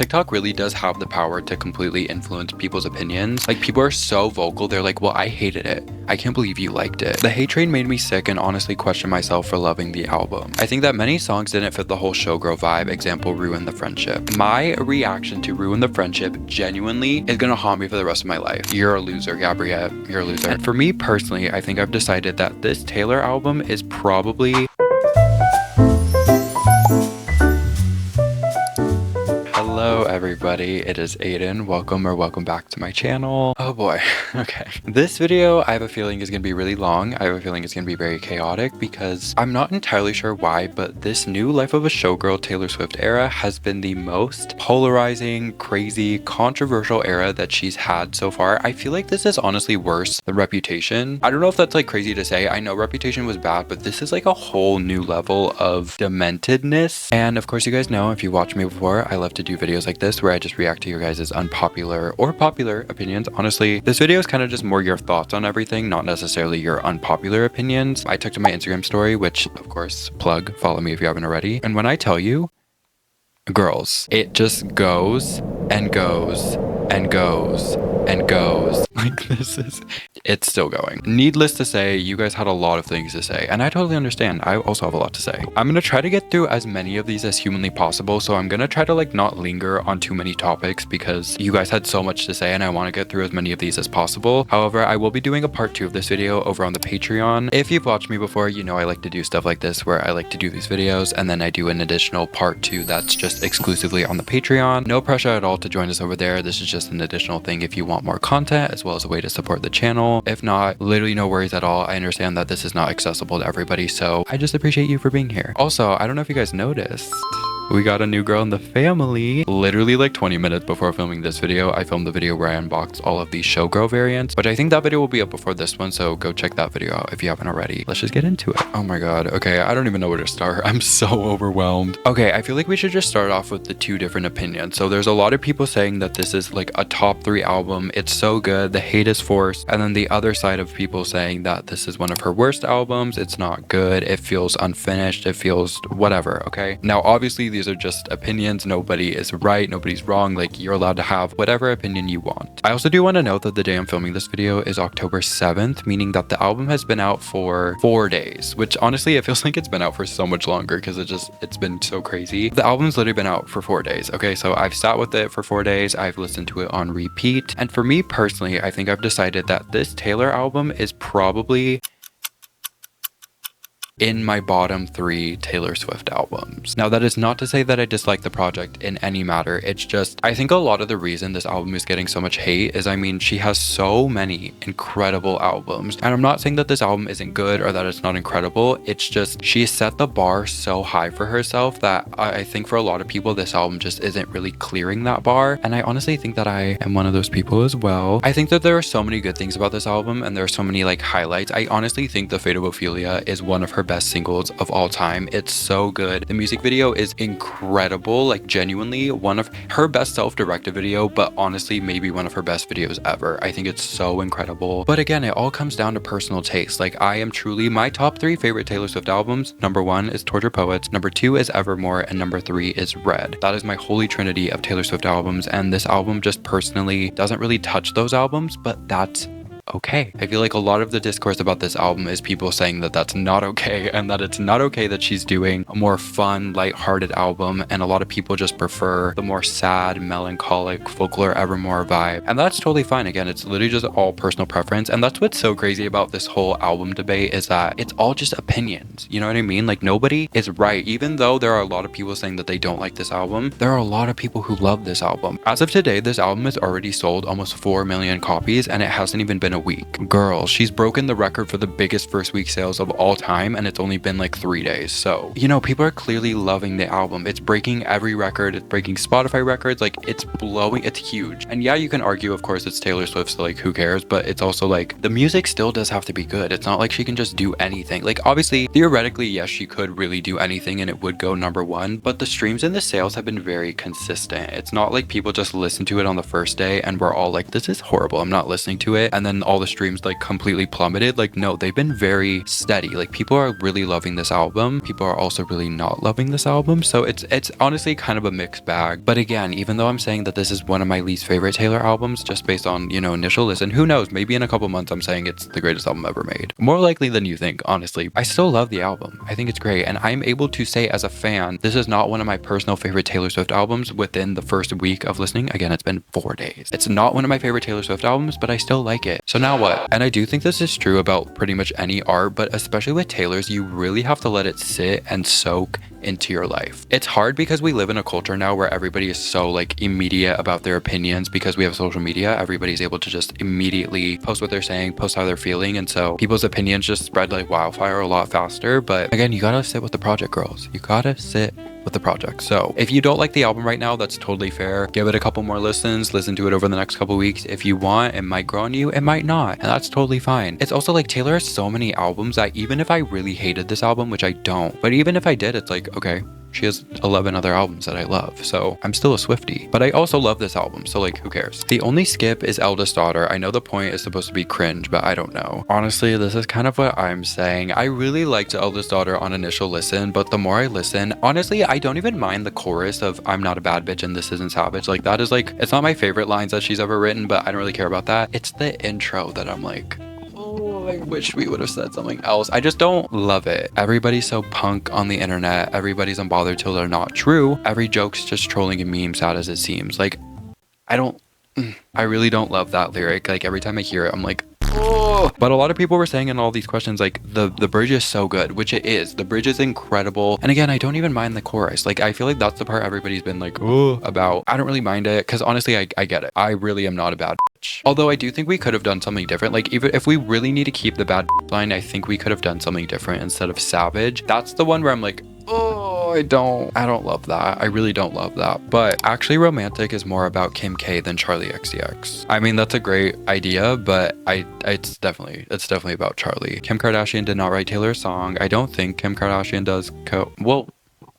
TikTok really does have the power to completely influence people's opinions. Like, people are so vocal. They're like, well, I hated it. I can't believe you liked it. The hate train made me sick and honestly question myself for loving the album. I think that many songs didn't fit the whole Showgirl vibe. Example, Ruin the Friendship. My reaction to Ruin the Friendship genuinely is gonna haunt me for the rest of my life. You're a loser, Gabrielle. You're a loser. And for me personally, I think I've decided that this Taylor album is probably... Hello everybody, it is Aiden. Welcome back to my channel. Oh boy, okay. This video I have a feeling is gonna be really long. I have a feeling it's gonna be very chaotic because I'm not entirely sure why, but this new Life of a Showgirl Taylor Swift era has been the most polarizing, crazy, controversial era that she's had so far. I feel like this is honestly worse than Reputation. I don't know if that's like crazy to say. I know Reputation was bad, but this is like a whole new level of dementedness. And of course, you guys know, if you watched me before, I love to do videos like this where I just react to your guys' unpopular or popular opinions. Honestly, this video is kind of just more your thoughts on everything, not necessarily your unpopular opinions. I took to my Instagram story, which of course, plug, follow me if you haven't already. And when I tell you, girls, it just goes and goes and goes and goes. Like, it's still going. Needless to say, you guys had a lot of things to say, and I totally understand. I also have a lot to say. I'm gonna try to get through as many of these as humanly possible, so I'm gonna try to like not linger on too many topics because you guys had so much to say and I want to get through as many of these as possible. However, I will be doing a part 2 of this video over on the Patreon. If you've watched me before, you know I like to do stuff like this where I like to do these videos and then I do an additional part 2 that's just exclusively on the Patreon. No pressure at all to join us over there. This is just an additional thing if you want more content as well as a way to support the channel. If not, literally no worries at all. I understand that this is not accessible to everybody, so I just appreciate you for being here. Also, I don't know if you guys noticed, we got a new girl in the family. Literally like 20 minutes before filming this video, I filmed the video where I unboxed all of these Showgirl variants, which I think that video will be up before this one, so go check that video out if you haven't already. Let's just get into it. Oh my god. Okay, I don't even know where to start. I'm so overwhelmed. Okay, I feel like we should just start off with the 2 different opinions. So there's a lot of people saying that this is like a top 3 album. It's so good. The hate is forced. And then the other side of people saying that this is one of her worst albums. It's not good. It feels unfinished. It feels whatever. Okay. Now, obviously, these are just opinions. Nobody is right, nobody's wrong. Like, you're allowed to have whatever opinion you want. I also do want to note that the day I'm filming this video is October 7th, meaning that the album has been out for 4 days, which honestly it feels like it's been out for so much longer because it's been so crazy. The album's literally been out for 4 days. Okay, so I've sat with it for 4 days. I've listened to it on repeat, and for me personally, I think I've decided that this Taylor album is probably in my bottom 3 Taylor Swift albums. Now, that is not to say that I dislike the project in any matter. It's just, I think a lot of the reason this album is getting so much hate is, I mean, she has so many incredible albums. And I'm not saying that this album isn't good or that it's not incredible. It's just, she set the bar so high for herself that I think for a lot of people, this album just isn't really clearing that bar. And I honestly think that I am one of those people as well. I think that there are so many good things about this album and there are so many like highlights. I honestly think The Fate of Ophelia is one of her best singles of all time. It's so good. The music video is incredible, like genuinely one of her best self-directed video, but honestly maybe one of her best videos ever. I think it's so incredible. But again, it all comes down to personal taste. Like, I am truly, my top 3 favorite Taylor Swift albums, number 1 is Torture Poets, number 2 is Evermore, and number 3 is Red. That is my holy trinity of Taylor Swift albums, and this album just personally doesn't really touch those albums, but that's okay. I feel like a lot of the discourse about this album is people saying that that's not okay, and that it's not okay that she's doing a more fun, lighthearted album, and a lot of people just prefer the more sad, melancholic, folklore, Evermore vibe, and that's totally fine. Again, it's literally just all personal preference, and that's what's so crazy about this whole album debate is that it's all just opinions. You know what I mean? Like, nobody is right. Even though there are a lot of people saying that they don't like this album, there are a lot of people who love this album. As of today, this album has already sold almost 4 million copies, and it hasn't even been a week. Girl, she's broken the record for the biggest first week sales of all time, and it's only been like 3 days. So, you know, people are clearly loving the album. It's breaking every record. It's breaking Spotify records. Like, it's blowing. It's huge. And yeah, you can argue, of course, it's Taylor Swift, so like, who cares? But it's also like, the music still does have to be good. It's not like she can just do anything. Like, obviously, theoretically, yes, she could really do anything and it would go #1, but the streams and the sales have been very consistent. It's not like people just listen to it on the first day and we're all like, this is horrible, I'm not listening to it. And then all the streams like completely plummeted. Like, no, they've been very steady. Like, people are really loving this album. People are also really not loving this album. So it's honestly kind of a mixed bag. But again, even though I'm saying that this is one of my least favorite Taylor albums, just based on, you know, initial listen, who knows, maybe in a couple months I'm saying it's the greatest album ever made. More likely than you think, honestly. I still love the album. I think it's great. And I'm able to say as a fan, this is not one of my personal favorite Taylor Swift albums within the first week of listening. Again, it's been 4 days. It's not one of my favorite Taylor Swift albums, but I still like it. So now what? And I do think this is true about pretty much any art, but especially with Taylor's, you really have to let it sit and soak into your life. It's hard because we live in a culture now where everybody is so like immediate about their opinions. Because we have social media, everybody's able to just immediately post what they're saying, post how they're feeling, and so people's opinions just spread like wildfire a lot faster. But again, you gotta sit with the project, girls. You gotta sit with the project. So if you don't like the album right now, that's totally fair. Give it a couple more listens, listen to it over the next couple weeks. If you want, it might grow on you, it might not, and that's totally fine. It's also like Taylor has so many albums that even if I really hated this album, which I don't, but even if I did, it's like, okay, she has 11 other albums that I love, so I'm still a Swiftie. But I also love this album, so like, who cares? The only skip is Eldest Daughter. I know the point is supposed to be cringe, but I don't know. Honestly, this is kind of what I'm saying. I really liked Eldest Daughter on initial listen, but the more I listen, honestly, I don't even mind the chorus of I'm not a bad bitch and this isn't savage. Like, that is like, it's not my favorite lines that she's ever written, but I don't really care about that. It's the intro that I'm like, oh, I wish we would have said something else. I just don't love it. Everybody's so punk on the internet. Everybody's unbothered till they're not true. Every joke's just trolling and meme sad as it seems. Like, I really don't love that lyric. Like, every time I hear it, I'm like, oh. But a lot of people were saying in all these questions, like, the bridge is so good, which it is. The bridge is incredible. And again, I don't even mind the chorus. Like, I feel like that's the part everybody's been like, oh, about. I don't really mind it, because honestly, I get it. I really am not a bad bitch. Although I do think we could have done something different. Like, even if we really need to keep the bad line, I think we could have done something different instead of savage. That's the one where I'm like, oh, I don't love that. I really don't love that. But actually, romantic is more about Kim K than Charli XCX. I mean, that's a great idea, but it's definitely about Charli. Kim Kardashian did not write Taylor's song. I don't think Kim Kardashian does well,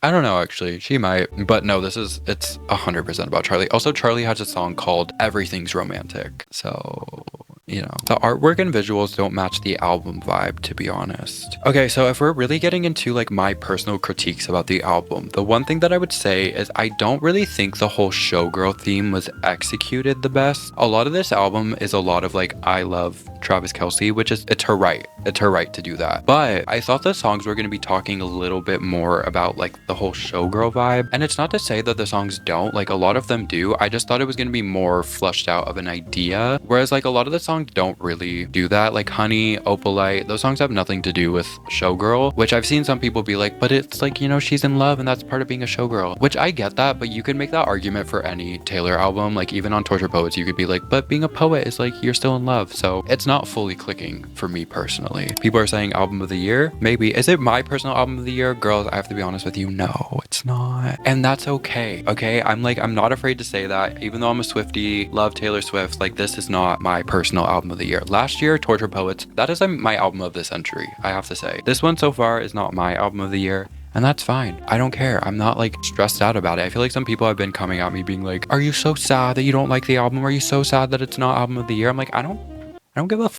I don't know, actually. She might. But no, it's 100% about Charli. Also, Charli has a song called Everything's Romantic. So, you know, the artwork and visuals don't match the album vibe, to be honest. Okay, so if we're really getting into like my personal critiques about the album, the one thing that I would say is I don't really think the whole Showgirl theme was executed the best. A lot of this album is a lot of like, I love Travis Kelce, which is, it's her right. It's her right to do that. But I thought the songs were going to be talking a little bit more about like the whole Showgirl vibe. And it's not to say that the songs don't, like a lot of them do. I just thought it was going to be more fleshed out of an idea. Whereas like a lot of the songs don't really do that. Like Honey, Opalite, those songs have nothing to do with Showgirl, which I've seen some people be like, but it's like, you know, she's in love and that's part of being a showgirl, which I get that, but you can make that argument for any Taylor album. Like even on Torture Poets, you could be like, but being a poet is like, you're still in love. So it's not fully clicking for me personally. People are saying album of the year. Maybe. Is it my personal album of the year? Girls, I have to be honest with you. No, it's not. And that's okay. Okay. I'm not afraid to say that. Even though I'm a Swiftie, love Taylor Swift, like this is not my personal album of the year. Last year, Torture Poets, that is my album of the century, I have to say. This one so far is not my album of the year. And that's fine. I don't care. I'm not like stressed out about it. I feel like some people have been coming at me being like, are you so sad that you don't like the album? Are you so sad that it's not album of the year? I'm like, I don't give a f.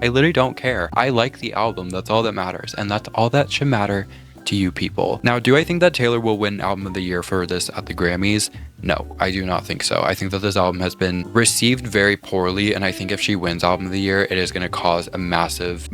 I literally don't care. I like the album. That's all that matters. And that's all that should matter to you people. Now, do I think that Taylor will win album of the year for this at the Grammys? No, I do not think so. I think that this album has been received very poorly, and I think if she wins album of the year, it is going to cause a massive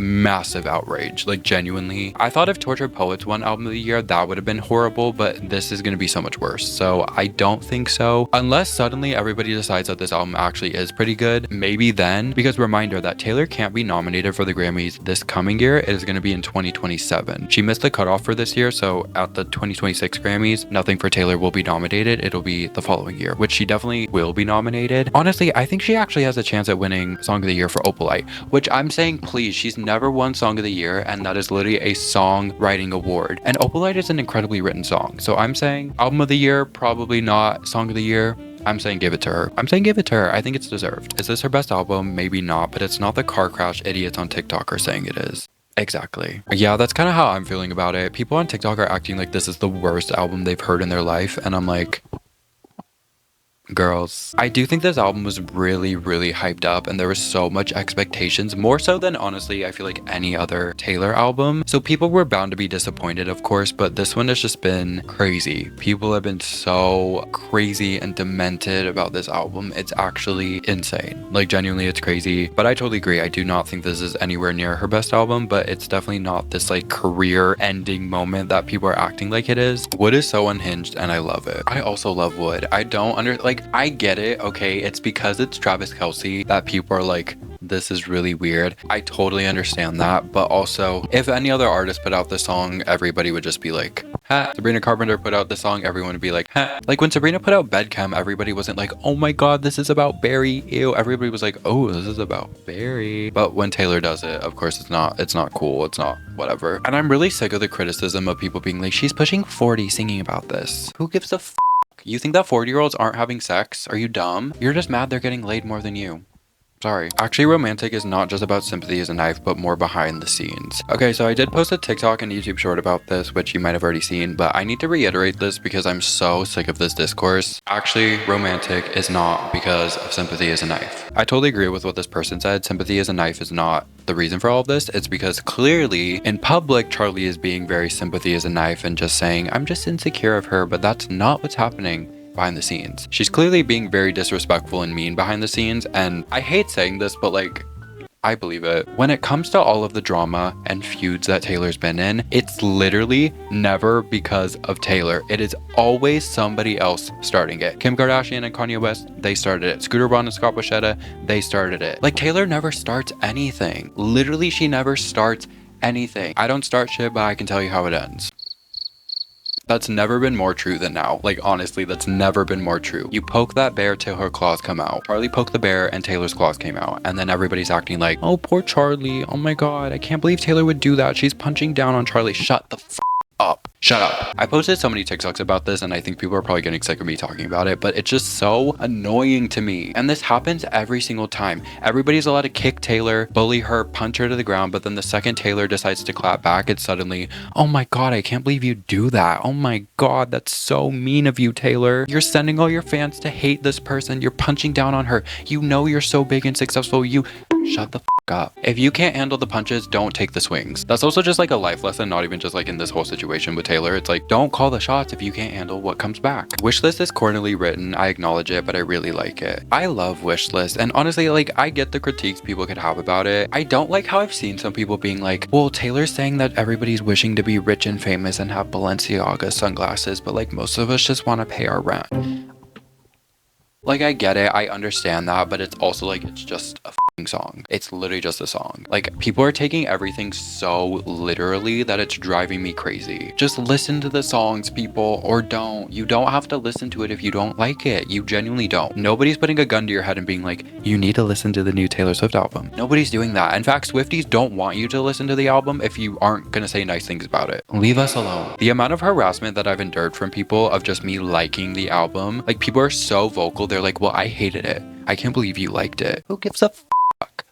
outrage. Like genuinely, I thought if Tortured Poets won album of the year, that would have been horrible, but this is going to be so much worse. So I don't think so, unless suddenly everybody decides that this album actually is pretty good. Maybe then, because reminder that Taylor can't be nominated for the Grammys this coming year. It is going to be in 2027. She missed the cutoff for this year, so at the 2026 Grammys, nothing for Taylor will be nominated. It'll be the following year, which she definitely will be nominated. Honestly, I think she actually has a chance at winning Song of the Year for Opalite, which I'm saying, please, she's never won Song of the Year, and that is literally a songwriting award. And Opalite is an incredibly written song. So I'm saying album of the year, probably not. Song of the year, I'm saying give it to her. I'm saying give it to her. I think it's deserved. Is this her best album? Maybe not, but it's not the car crash idiots on TikTok are saying it is. Exactly. Yeah, that's kind of how I'm feeling about it. People on TikTok are acting like this is the worst album they've heard in their life, and I'm like, Girls, I do think this album was really, really hyped up and there was so much expectations, more so than honestly I feel like any other Taylor album. So people were bound to be disappointed, of course, but this one has just been crazy. People have been so crazy and demented about this album. It's actually insane. Like genuinely, it's crazy. But I totally agree. I do not think this is anywhere near her best album, but it's definitely not this like career ending moment that people are acting like it is. Wood is so unhinged and I love it. I also love Wood. I don't I get it, okay? It's because it's Travis Kelce that people are like, this is really weird. I totally understand that, but also if any other artist put out this song, everybody would just be like, ha. Sabrina Carpenter put out this song, everyone would be like, ha. Like when Sabrina put out Bedchem, everybody wasn't like, oh my god, this is about Barry, ew. Everybody was like, oh, this is about Barry. But when Taylor does it, of course it's not cool, it's not whatever. And I'm really sick of the criticism of people being like, she's pushing 40 singing about this. Who gives a f? You think that 40-year-olds aren't having sex? Are you dumb? You're just mad they're getting laid more than you. Sorry. Actually, Romantic is not just about Sympathy as a Knife, but more behind the scenes. Okay, so I did post a TikTok and YouTube short about this, which you might have already seen, but I need to reiterate this because I'm so sick of this discourse. Actually, Romantic is not because of Sympathy as a Knife. I totally agree with what this person said. Sympathy as a Knife is not the reason for all of this. It's because clearly in public, Charli is being very Sympathy as a Knife and just saying, I'm just insecure of her, but that's not what's happening behind the scenes. She's clearly being very disrespectful and mean behind the scenes, and I hate saying this, but like, I believe it. When it comes to all of the drama and feuds that Taylor's been in, it's literally never because of Taylor. It is always somebody else starting it. Kim Kardashian and Kanye West, they started it. Scooter Braun and Scott Borchetta, they started it. Like, Taylor never starts anything. Literally, she never starts anything. I don't start shit, but I can tell you how it ends. That's never been more true than now. Like, honestly, that's never been more true. You poke that bear till her claws come out. Charli poked the bear and Taylor's claws came out. And then everybody's acting like, oh, poor Charli. Oh my god, I can't believe Taylor would do that. She's punching down on Charli. Shut the f up. Shut up. I posted so many TikToks about this and I think people are probably getting sick of me talking about it, but it's just so annoying to me. And this happens every single time. Everybody's allowed to kick Taylor, bully her, punch her to the ground, but then the second Taylor decides to clap back, it's suddenly, oh my god, I can't believe you do that. Oh my god, that's so mean of you, Taylor. You're sending all your fans to hate this person. You're punching down on her. You know you're so big and successful. You shut the f up. If you can't handle the punches, don't take the swings. That's also just like a life lesson, not even just like in this whole situation with Taylor. It's like, don't call the shots if you can't handle what comes back. Wishlist is cornily written. I acknowledge it, but I really like it. I love Wishlist, and honestly, like, I get the critiques people could have about it. I don't like how I've seen some people being like, well, Taylor's saying that everybody's wishing to be rich and famous and have Balenciaga sunglasses, but like most of us just want to pay our rent. Like, I get it, I understand that, but it's also like, it's just a song. It's literally just a song. Like, people are taking everything so literally that it's driving me crazy. Just listen to the songs, people, or don't. You don't have to listen to it if you don't like it. You genuinely don't. Nobody's putting a gun to your head and being like, you need to listen to the new Taylor Swift album. Nobody's doing that. In fact, Swifties don't want you to listen to the album if you aren't gonna say nice things about it. Leave us alone. The amount of harassment that I've endured from people of just me liking the album, like, people are so vocal. They're like, well, I hated it. I can't believe you liked it. Who gives a fuck?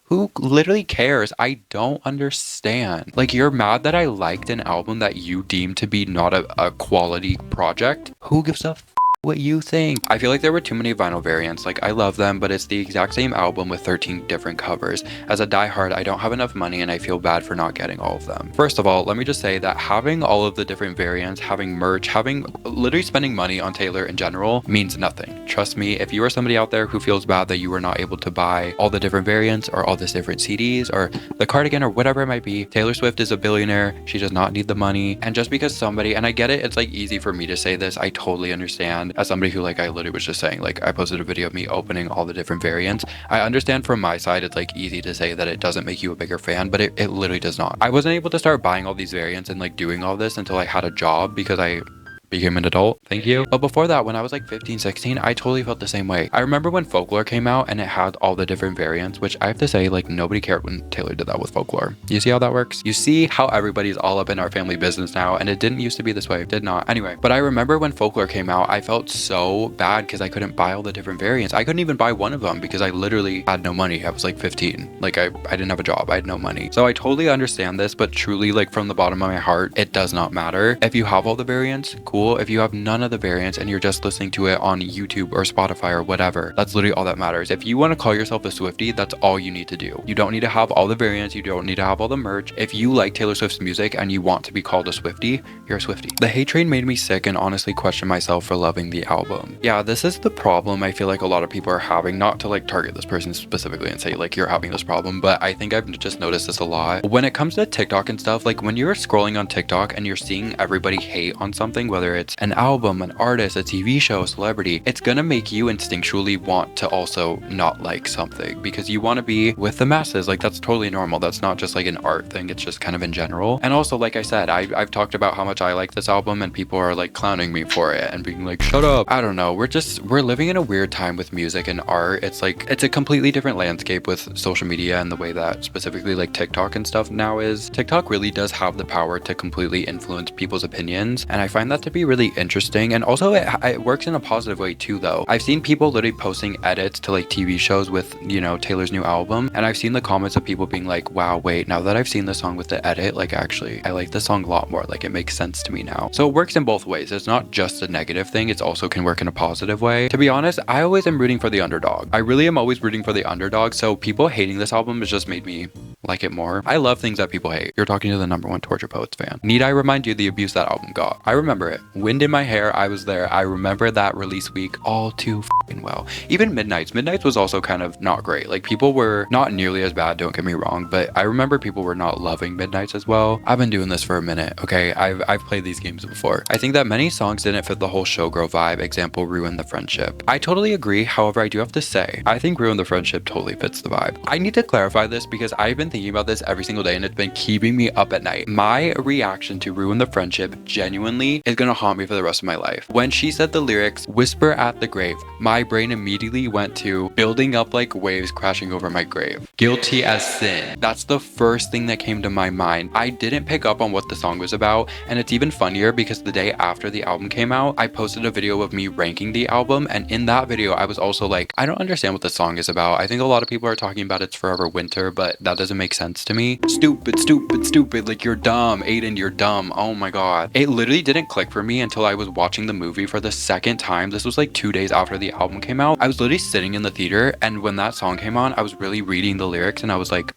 Who literally cares? I don't understand. Like, you're mad that I liked an album that you deem to be not a quality project? Who gives a fuck what you think? I feel like there were too many vinyl variants. Like, I love them, but it's the exact same album with 13 different covers. As a diehard, I don't have enough money and I feel bad for not getting all of them. First of all, let me just say that having all of the different variants, having merch, having literally spending money on Taylor in general means nothing. Trust me, if you are somebody out there who feels bad that you were not able to buy all the different variants or all the different CDs or the cardigan or whatever it might be, Taylor Swift is a billionaire. She does not need the money. And just because somebody, and I get it, it's like easy for me to say this, I totally understand. As somebody who, like, I literally was just saying, like, I posted a video of me opening all the different variants. I understand from my side, it's like easy to say that it doesn't make you a bigger fan, but it literally does not. I wasn't able to start buying all these variants and like doing all this until I had a job because I became an adult. Thank you. But before that, when I was like 15, 16, I totally felt the same way. I remember when Folklore came out and it had all the different variants, which I have to say, like, nobody cared when Taylor did that with Folklore. You see how that works? You see how everybody's all up in our family business now, and it didn't used to be this way. It did not. Anyway, but I remember when Folklore came out, I felt so bad because I couldn't buy all the different variants. I couldn't even buy one of them because I literally had no money. I was like 15. Like, I didn't have a job. I had no money. So I totally understand this, but truly, like, from the bottom of my heart, it does not matter. If you have all the variants, cool. cool. If you have none of the variants and you're just listening to it on YouTube or Spotify or whatever, that's literally all that matters. If you want to call yourself a Swiftie, that's all you need to do. You don't need to have all the variants. You don't need to have all the merch. If you like Taylor Swift's music and you want to be called a Swiftie, you're a Swiftie. The hate train made me sick and honestly question myself for loving the album. Yeah, this is the problem I feel like a lot of people are having, not to like target this person specifically and say like you're having this problem, but I think I've just noticed this a lot. When it comes to TikTok and stuff, like when you're scrolling on TikTok and you're seeing everybody hate on something, whether it's an album, an artist, a TV show, a celebrity, it's gonna make you instinctually want to also not like something because you want to be with the masses. Like that's totally normal. That's not just like an art thing, it's just kind of in general. And also, like I said, I've talked about how much I like this album and people are like clowning me for it and being like, shut up. I don't know, we're living in a weird time with music and art. It's like, it's a completely different landscape with social media and the way that specifically like TikTok and stuff now is. TikTok really does have the power to completely influence people's opinions, and I find that to be really interesting. And also it works in a positive way too though. I've seen people literally posting edits to like TV shows with, you know, Taylor's new album, and I've seen the comments of people being like, wow, wait, now that I've seen the song with the edit, like actually I like this song a lot more, like it makes sense to me now. So it works in both ways. It's not just a negative thing, it's also can work in a positive way. To be honest, I always am rooting for the underdog. I really am always rooting for the underdog, so people hating this album has just made me like it more. I love things that people hate. You're talking to the #1 Torture Poets fan. Need I remind you the abuse that album got? I remember it. Wind in my hair, I was there. I remember that release week all too fucking well. Even Midnights was also kind of not great. Like people were not nearly as bad, don't get me wrong, but I remember people were not loving Midnights as well. I've been doing this for a minute, okay? I've played these games before. I think that many songs didn't fit the whole Showgirl vibe. Example, Ruin the Friendship. I totally agree. However, I do have to say, I think Ruin the Friendship totally fits the vibe. I need to clarify this because I've been thinking about this every single day and it's been keeping me up at night. My reaction to Ruin the Friendship genuinely is gonna haunt me for the rest of my life. When she said the lyrics, whisper at the grave, my brain immediately went to building up like waves crashing over my grave. Guilty as sin. That's the first thing that came to my mind. I didn't pick up on what the song was about, and it's even funnier because the day after the album came out, I posted a video of me ranking the album, and in that video I was also like, I don't understand what the song is about. I think a lot of people are talking about It's Forever Winter, but that doesn't make sense to me. Stupid, stupid, stupid, like you're dumb, Aiden, you're dumb. Oh my god. It literally didn't click for me until I was watching the movie for the second time. This was like 2 days after the album came out. I was literally sitting in the theater, and when that song came on, I was really reading the lyrics and I was like,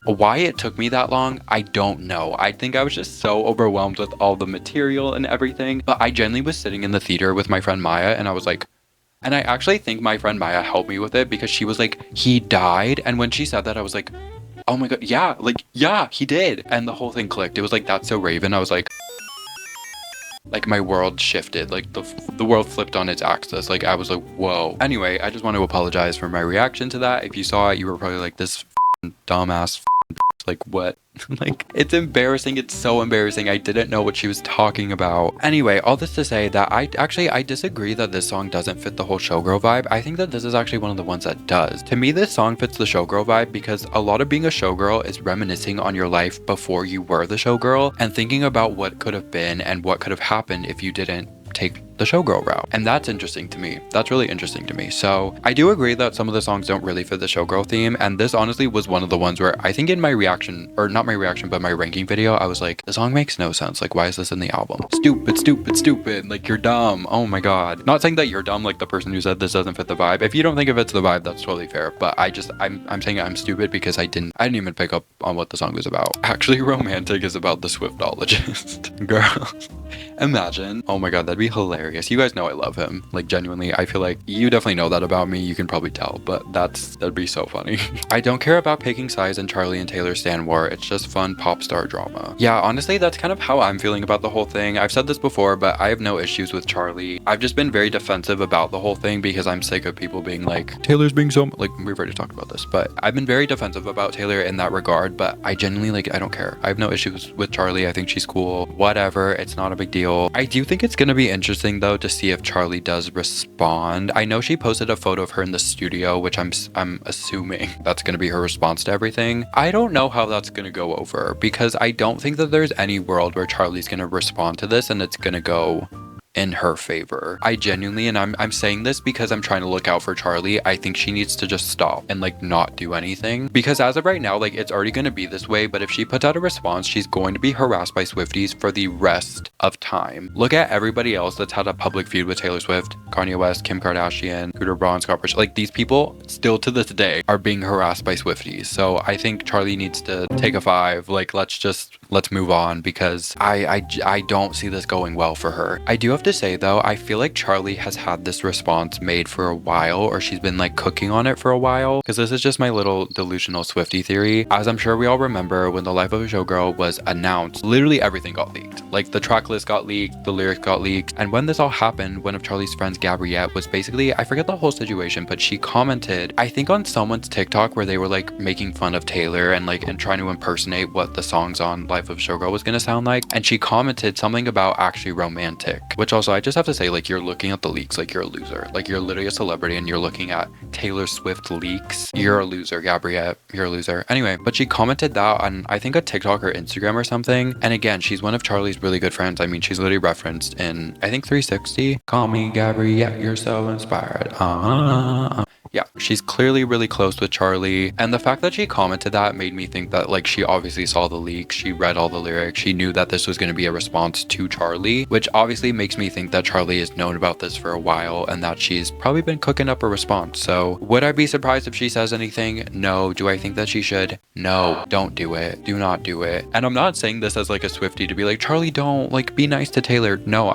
why it took me that long, I don't know. I think I was just so overwhelmed with all the material and everything, but I genuinely was sitting in the theater with my friend Maya and I was like, and I actually think my friend Maya helped me with it because she was like, he died. And when she said that, I was like, oh my god, yeah, like, yeah, he did. And the whole thing clicked. It was like, that's so Raven. I was like my world shifted, like the world flipped on its axis. Like I was like, whoa. Anyway, I just want to apologize for my reaction to that. If you saw it, you were probably like, this dumbass like what? Like it's embarrassing. It's so embarrassing. I didn't know what she was talking about. Anyway, all this to say that I disagree that this song doesn't fit the whole Showgirl vibe. I think that this is actually one of the ones that does. To me, this song fits the Showgirl vibe because a lot of being a showgirl is reminiscing on your life before you were the showgirl and thinking about what could have been and what could have happened if you didn't take the showgirl route. And that's interesting to me. That's really interesting to me. So I do agree that some of the songs don't really fit the showgirl theme, and this honestly was one of the ones where I think in my reaction, or not my reaction, but my ranking video, I was like, the song makes no sense. Like, why is this in the album? Stupid, stupid, stupid. Like, you're dumb. Oh my god. Not saying that you're dumb, like the person who said this doesn't fit the vibe. If you don't think it fits the vibe, that's totally fair. But I'm saying I'm stupid because I didn't even pick up on what the song was about. Actually, Romantic is about the swiftologist. Girl. Imagine. Oh my god, that'd be hilarious. You guys know I love him. Like, genuinely, I feel like you definitely know that about me. You can probably tell, but that'd be so funny. I don't care about picking sides and Charli and Taylor stan war. It's just fun pop star drama. Yeah, honestly, that's kind of how I'm feeling about the whole thing. I've said this before, but I have no issues with Charli. I've just been very defensive about the whole thing because I'm sick of people being like, Taylor's being so, like, we've already talked about this, but I've been very defensive about Taylor in that regard, but I genuinely, like, I don't care. I have no issues with Charli. I think she's cool. Whatever. It's not a big deal. I do think it's gonna be interesting though to see if Charli does respond. I know she posted a photo of her in the studio, which I'm assuming that's gonna be her response to everything. I don't know how that's gonna go over because I don't think that there's any world where Charli's gonna respond to this and it's gonna go in her favor. I genuinely, and I'm saying this because I'm trying to look out for Charli, I think she needs to just stop and like not do anything, because as of right now, like it's already going to be this way, but if she puts out a response, she's going to be harassed by Swifties for the rest of time. Look at everybody else that's had a public feud with Taylor Swift, Kanye West, Kim Kardashian, Scooter Braun, Scott Rich. Like these people still to this day are being harassed by Swifties. So I think Charli needs to take a 5. Like let's move on, because I don't see this going well for her. I do have to say though, I feel like Charli has had this response made for a while, or she's been like cooking on it for a while, because this is just my little delusional Swiftie theory. As I'm sure we all remember, when The Life of a Showgirl was announced, literally everything got leaked. Like the track list got leaked, the lyrics got leaked, and when this all happened, one of Charli's friends, Gabriette, was basically, I forget the whole situation, but she commented, I think on someone's TikTok, where they were like making fun of Taylor and like and trying to impersonate what the songs on Life of a Showgirl was gonna sound like, and she commented something about actually romantic, which also I just have to say, like, you're looking at the leaks like you're a loser. Like you're literally a celebrity and you're looking at Taylor Swift leaks. You're a loser, Gabriette. You're a loser. Anyway, but she commented that on, I think, a TikTok or Instagram or something. And again, she's one of Charli's really good friends. I mean, she's literally referenced in, I think, 360. Call me Gabriette, you're so inspired. Yeah, she's clearly really close with Charli, and the fact that she commented that made me think that like she obviously saw the leaks, she read all the lyrics, she knew that this was going to be a response to Charli, which obviously makes me think that Charli has known about this for a while and that she's probably been cooking up a response. So would I be surprised if she says anything? No. Do I think that she should? No. Don't do it. Do not do it. And I'm not saying this as like a Swiftie to be like, Charli, don't like be nice to Taylor. No,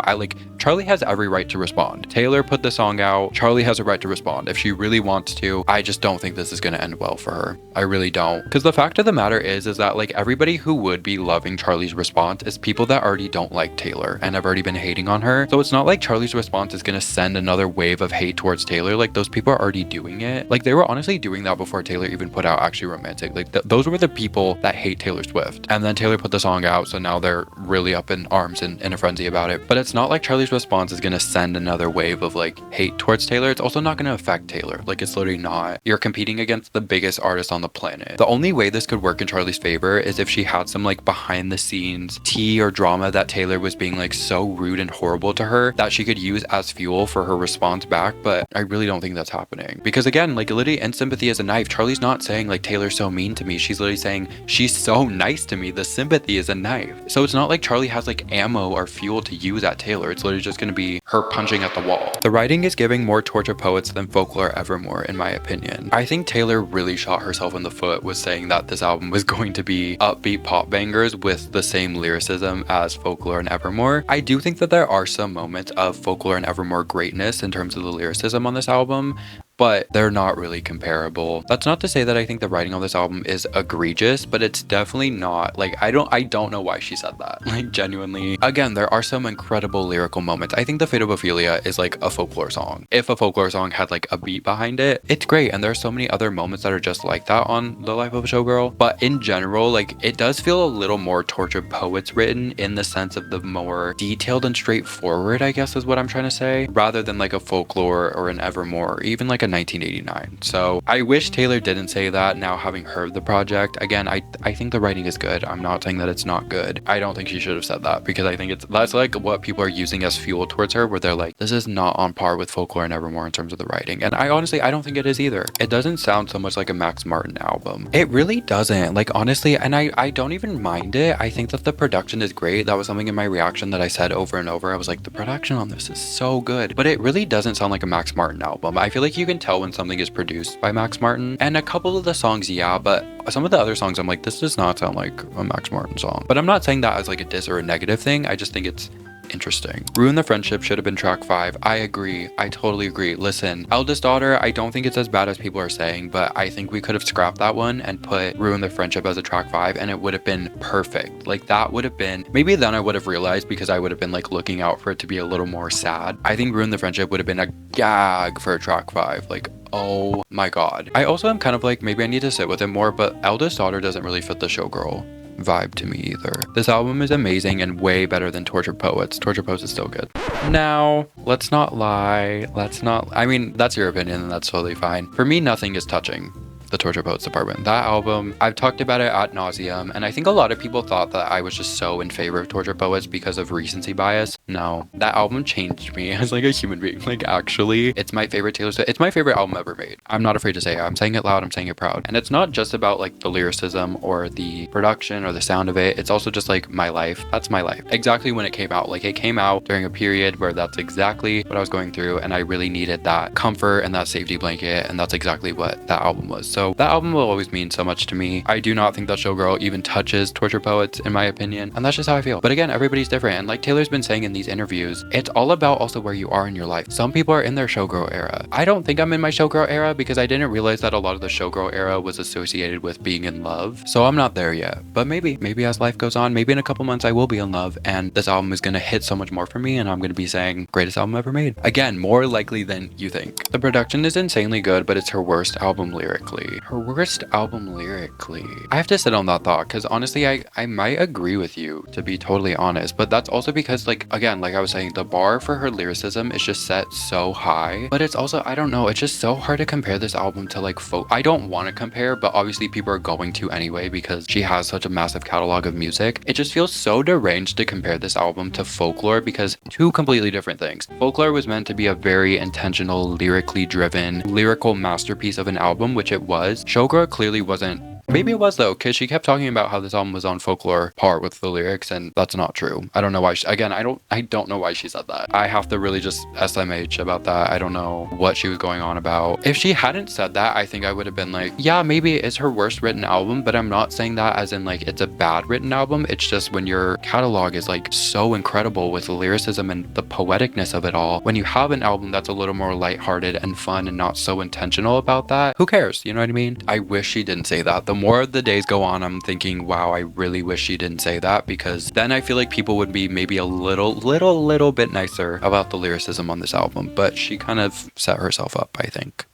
Charli has every right to respond. Taylor put the song out. Charli has a right to respond if she really wants to. I just don't think this is going to end well for her. I really don't. Because the fact of the matter is that like everybody who would be loving Charli's response is people that already don't like Taylor and have already been hating on her. So it's not like Charli's response is going to send another wave of hate towards Taylor. Like those people are already doing it. Like they were honestly doing that before Taylor even put out Actually Romantic. Like those were the people that hate Taylor Swift. And then Taylor put the song out, so now they're really up in arms and in a frenzy about it. But it's not like Charli's response is going to send another wave of like hate towards Taylor. It's also not going to affect Taylor. Like it's literally not. You're competing against the biggest artist on the planet. The only way this could work in Charli's favor is if she had some like behind the scenes tea or drama that Taylor was being like so rude and horrible to her that she could use as fuel for her response back. But I really don't think that's happening, because again, like literally in Sympathy is a knife, Charli's not saying like Taylor's so mean to me. She's literally saying she's so nice to me. The sympathy is a knife. So it's not like Charli has like ammo or fuel to use at Taylor. It's literally just going to be her punching at the wall. The writing is giving more Torture Poets than Folklore Evermore, in my opinion. I think Taylor really shot herself in the foot with saying that this album was going to be upbeat pop bangers with the same lyricism as Folklore and Evermore. I do think that there are some moments of Folklore and Evermore greatness in terms of the lyricism on this album, but they're not really comparable. That's not to say that I think the writing on this album is egregious, but it's definitely not. Like I don't know why she said that. Like genuinely. Again, there are some incredible lyrical moments. I think The Fate of Ophelia is like a folklore song. If a folklore song had like a beat behind it, it's great. And there are so many other moments that are just like that on The Life of a Showgirl. But in general, like it does feel a little more Tortured Poets written, in the sense of the more detailed and straightforward, I guess is what I'm trying to say, rather than like a Folklore or an Evermore, or even like a 1989. So I wish Taylor didn't say that, now having heard the project. Again, I think the writing is good. I'm not saying that it's not good. I don't think she should have said that, because I think that's like what people are using as fuel towards her, where they're like, this is not on par with Folklore and Evermore in terms of the writing. And I honestly don't think it is either. It doesn't sound so much like a Max Martin album. It really doesn't. Like honestly, and I don't even mind it. I think that the production is great. That was something in my reaction that I said over and over. I was like, the production on this is so good. But it really doesn't sound like a Max Martin album. I feel like you can tell when something is produced by Max Martin, and a couple of the songs, yeah, but some of the other songs I'm like, this does not sound like a Max Martin song. But I'm not saying that as like a diss or a negative thing. I just think it's interesting. Ruin the Friendship should have been track 5. I agree. I totally agree. Listen, Eldest Daughter, I don't think it's as bad as people are saying, but I think we could have scrapped that one and put Ruin the Friendship as a track 5, and it would have been perfect. Like that would have been, maybe then I would have realized, because I would have been like looking out for it to be a little more sad. I think Ruin the Friendship would have been a gag for a track 5. Like, oh my god. I also am kind of like, maybe I need to sit with it more, but Eldest Daughter doesn't really fit the Showgirl vibe to me either. This album is amazing and way better than Tortured Poets. Tortured Poets is still good. Now, let's not lie. I mean, that's your opinion and that's totally fine. For me, nothing is touching the Tortured Poets department. That album, I've talked about it ad nauseum, and I think a lot of people thought that I was just so in favor of Tortured Poets because of recency bias. No, that album changed me as like a human being. Like actually, it's my favorite Taylor Swift. It's my favorite album ever made. I'm not afraid to say it. I'm saying it loud. I'm saying it proud. And it's not just about like the lyricism or the production or the sound of it. It's also just like my life. That's my life. Exactly when it came out. Like it came out during a period where that's exactly what I was going through, and I really needed that comfort and that safety blanket, and that's exactly what that album was. So that album will always mean so much to me. I do not think that Showgirl even touches Torture Poets in my opinion, and that's just how I feel. But again, everybody's different, and like Taylor's been saying in these interviews, it's all about also where you are in your life. Some people are in their Showgirl era. I don't think I'm in my Showgirl era because I didn't realize that a lot of the Showgirl era was associated with being in love. So I'm not there yet, but maybe as life goes on, maybe in a couple months I will be in love and this album is gonna hit so much more for me and I'm gonna be saying greatest album ever made. Again, more likely than you think. The production is insanely good, but it's her worst album lyrically. Her worst album lyrically. I have to sit on that thought because honestly, I might agree with you, to be totally honest, but that's also because like, again, like I was saying, the bar for her lyricism is just set so high, but it's also, I don't know, it's just so hard to compare this album to like folk. I don't want to compare, but obviously people are going to anyway because she has such a massive catalog of music. It just feels so deranged to compare this album to Folklore because two completely different things. Folklore was meant to be a very intentional, lyrically driven, lyrical masterpiece of an album, which it was. Showgirl clearly wasn't. Maybe it was though, because she kept talking about how this album was on Folklore par with the lyrics, and that's not true. I don't know why again, I don't know why she said that. I have to really just SMH about that. I don't know what she was going on about. If she hadn't said that, I think I would have been like, yeah, maybe it's her worst written album, but I'm not saying that as in like it's a bad written album. It's just when your catalog is like so incredible with the lyricism and the poeticness of it all, when you have an album that's a little more lighthearted and fun and not so intentional about that, who cares? You know what I mean? I wish she didn't say that. The more the days go on, I'm thinking, wow, I really wish she didn't say that, because then I feel like people would be maybe a little bit nicer about the lyricism on this album, but she kind of set herself up, I think.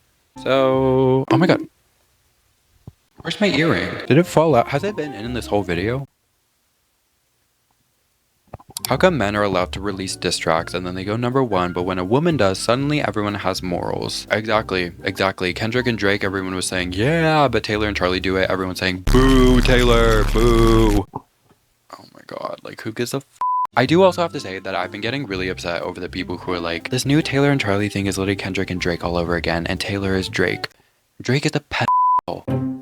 So, oh my god. Where's my earring? Did it fall out? Has it been in this whole video? How come men are allowed to release diss tracks and then they go #1, but when a woman does, suddenly everyone has morals? Exactly. Kendrick and Drake, everyone was saying, yeah, but Taylor and Charli do it. Everyone's saying, boo, Taylor, boo. Oh my god, like who gives a f? I do also have to say that I've been getting really upset over the people who are like, this new Taylor and Charli thing is literally Kendrick and Drake all over again, and Taylor is Drake. Drake is a pedophile.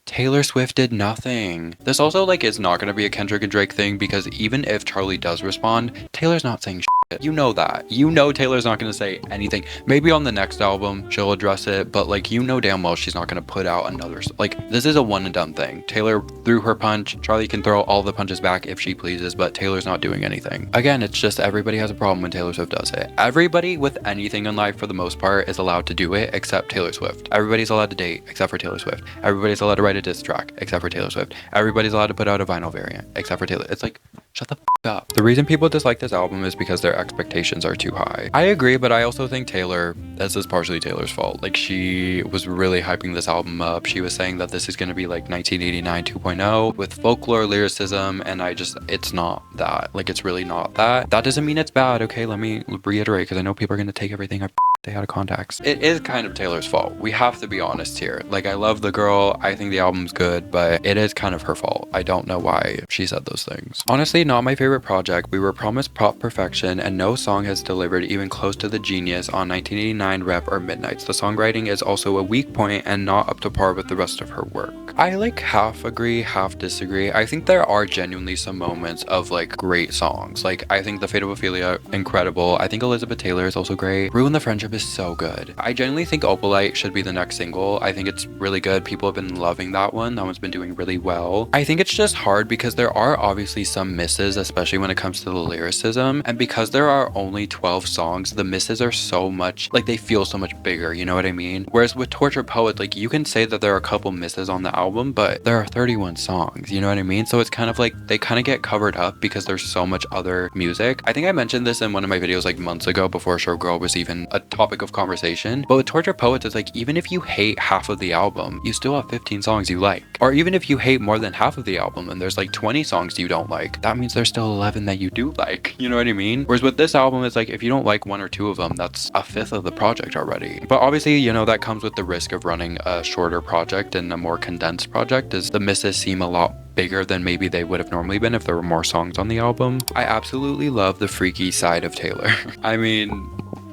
Taylor Swift did nothing. This also like is not going to be a Kendrick and Drake thing, because even if Charli does respond, Taylor's not saying shit. You know that. You know Taylor's not going to say anything. Maybe on the next album she'll address it, but like you know damn well she's not going to put out another, like this is a one and done thing. Taylor threw her punch. Charli can throw all the punches back if she pleases, but Taylor's not doing anything. Again, it's just everybody has a problem when Taylor Swift does it. Everybody with anything in life for the most part is allowed to do it except Taylor Swift. Everybody's allowed to date except for Taylor Swift. Everybody's allowed to write a diss track except for Taylor Swift. Everybody's allowed to put out a vinyl variant except for Taylor. It's like, shut the f up. The reason people dislike this album is because their expectations are too high. I agree, but I also think this is partially Taylor's fault. Like she was really hyping this album up. She was saying that this is going to be like 1989 2.0 with folklore lyricism, and it's not that. Like it's really not that. That doesn't mean it's bad, okay? Let me reiterate, because I know people are going to take everything I say out of context. It is kind of Taylor's fault. We have to be honest here. Like I love the girl. I think the album's good, but it is kind of her fault. I don't know why she said those things. Honestly, not my favorite project. We were promised pop perfection, and no song has delivered even close to the genius on 1989 Rep or Midnights. The songwriting is also a weak point and not up to par with the rest of her work. I like half agree, half disagree. I think there are genuinely some moments of like great songs. Like I think The Fate of Ophelia, incredible. I think Elizabeth Taylor is also great. Ruin the Friendship is so good. I genuinely think Opalite should be the next single. I think it's really good. People have been loving that one. That one's been doing really well. I think it's just hard because there are obviously some misses, especially when it comes to the lyricism, and because there are only 12 songs, the misses are so much, like they feel so much bigger, you know what I mean? Whereas with Torture Poet, like you can say that there are a couple misses on the album, but there are 31 songs, you know what I mean? So it's kind of like they kind of get covered up because there's so much other music. I think I mentioned this in one of my videos like months ago before Showgirl was even a topic of conversation. But with Tortured Poets, it's like, even if you hate half of the album, you still have 15 songs you like. Or even if you hate more than half of the album and there's like 20 songs you don't like, that means there's still 11 that you do like. You know what I mean? Whereas with this album, it's like, if you don't like one or two of them, that's a fifth of the project already. But obviously, you know, that comes with the risk of running a shorter project and a more condensed project, is the misses seem a lot bigger than maybe they would have normally been if there were more songs on the album. I absolutely love the freaky side of Taylor. I mean,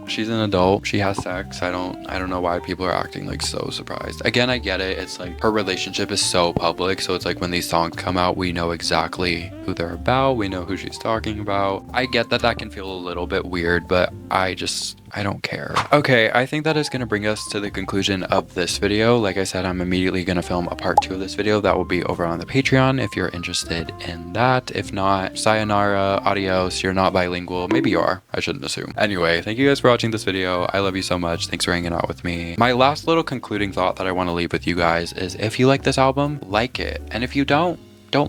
she's an adult, she has sex. I don't know why people are acting like so surprised. Again, I get it. It's like her relationship is so public, so it's like when these songs come out, we know exactly who they're about, we know who she's talking about. I get that that can feel a little bit weird, but I don't care. Okay, I think that is going to bring us to the conclusion of this video. Like I said, I'm immediately going to film a part 2 of this video that will be over on the Patreon if you're interested in that. If not, sayonara, adios. You're not bilingual. Maybe you are. I shouldn't assume. Anyway, thank you guys for watching this video. I love you so much. Thanks for hanging out with me. My last little concluding thought that I want to leave with you guys is, if you like this album, like it. And if you don't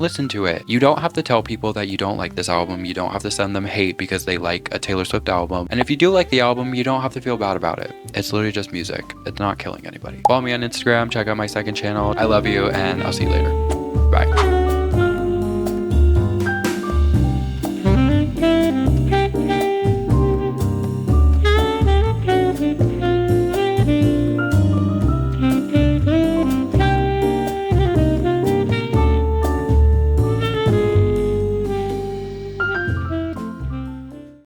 listen to it. You don't have to tell people that you don't like this album. You don't have to send them hate because they like a Taylor Swift album. And if you do like the album, you don't have to feel bad about it. It's literally just music. It's not killing anybody. Follow me on Instagram. Check out my second channel. I love you, and I'll see you later. Bye.